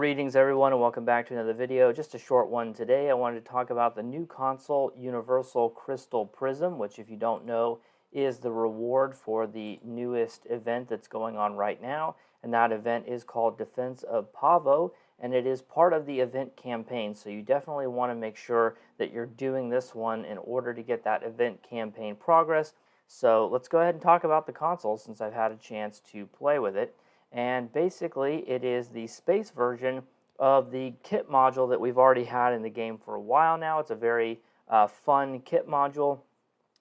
Greetings everyone and welcome back to another video. Just a short one today. I wanted to talk about the new console Universal Crystal Prism, which if you don't know is the reward for the newest event that's going on right now. And that event is called Defense of Pavo, and it is part of the event campaign. So you definitely want to make sure that you're doing this one in order to get that event campaign progress. So let's go ahead and talk about the console since I've had a chance to play with it. And basically it is the space version of the kit module that we've already had in the game for a while now. It's a very fun kit module.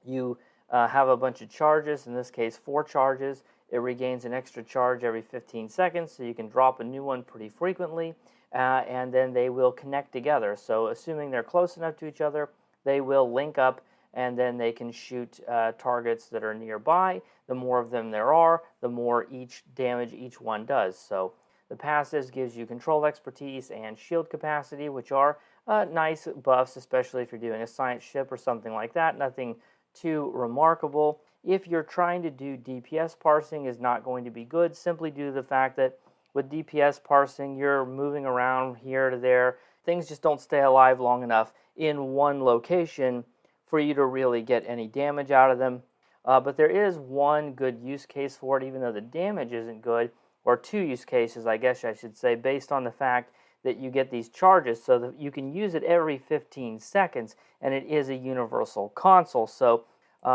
You have a bunch of charges, in this case 4 charges. It regains an extra charge every 15 seconds, so you can drop a new one pretty frequently, and then they will connect together. So assuming they're close enough to each other, they will link up and then they can shoot targets that are nearby. The more of them there are, the more damage each one does. So the passives gives you control expertise and shield capacity, which are nice buffs, especially if you're doing a science ship or something like that. Nothing too remarkable. If you're trying to do DPS parsing, is not going to be good, simply due to the fact that with DPS parsing, you're moving around here to there. Things just don't stay alive long enough in one location for you to really get any damage out of them. But there is one good use case for it, even though the damage isn't good, or 2 use cases, I guess I should say, based on the fact that you get these charges so that you can use it every 15 seconds, and it is a universal console. So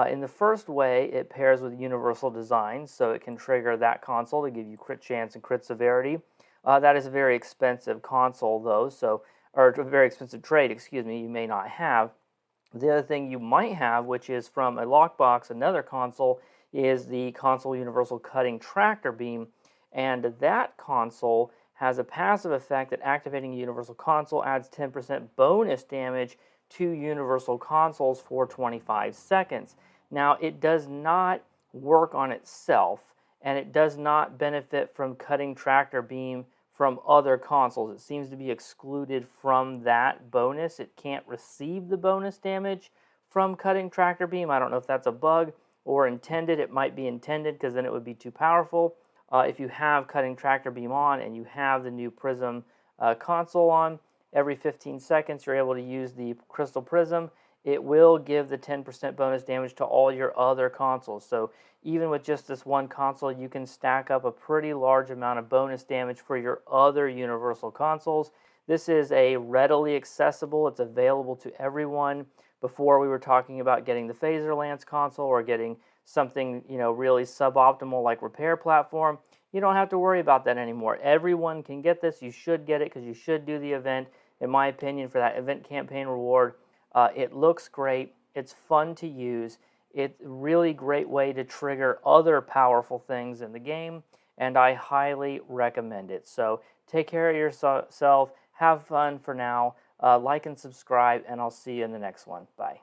in the first way, it pairs with universal design, so it can trigger that console to give you crit chance and crit severity. That is a very expensive console, though, or a very expensive trade, excuse me, you may not have. The other thing you might have, which is from a lockbox, another console, is the console universal cutting tractor beam, and that console has a passive effect that activating a universal console adds 10% bonus damage to universal consoles for 25 seconds. Now, it does not work on itself, and it does not benefit from cutting tractor beam from other consoles. It seems to be excluded from that bonus. It can't receive the bonus damage from cutting tractor beam. I don't know if that's a bug or intended. It might be intended because then it would be too powerful. If you have cutting tractor beam on and you have the new Prism console on, every 15 seconds you're able to use the Crystal Prism. It will give the 10% bonus damage to all your other consoles. So even with just this one console, you can stack up a pretty large amount of bonus damage for your other universal consoles. This is a readily accessible, it's available to everyone. Before we were talking about getting the Phaser Lance console or getting something, really suboptimal like Repair Platform. You don't have to worry about that anymore. Everyone can get this. You should get it because you should do the event, in my opinion, for that event campaign reward. It looks great. It's fun to use. It's a really great way to trigger other powerful things in the game, and I highly recommend it. So take care of yourself. Have fun for now. Like and subscribe, and I'll see you in the next one. Bye.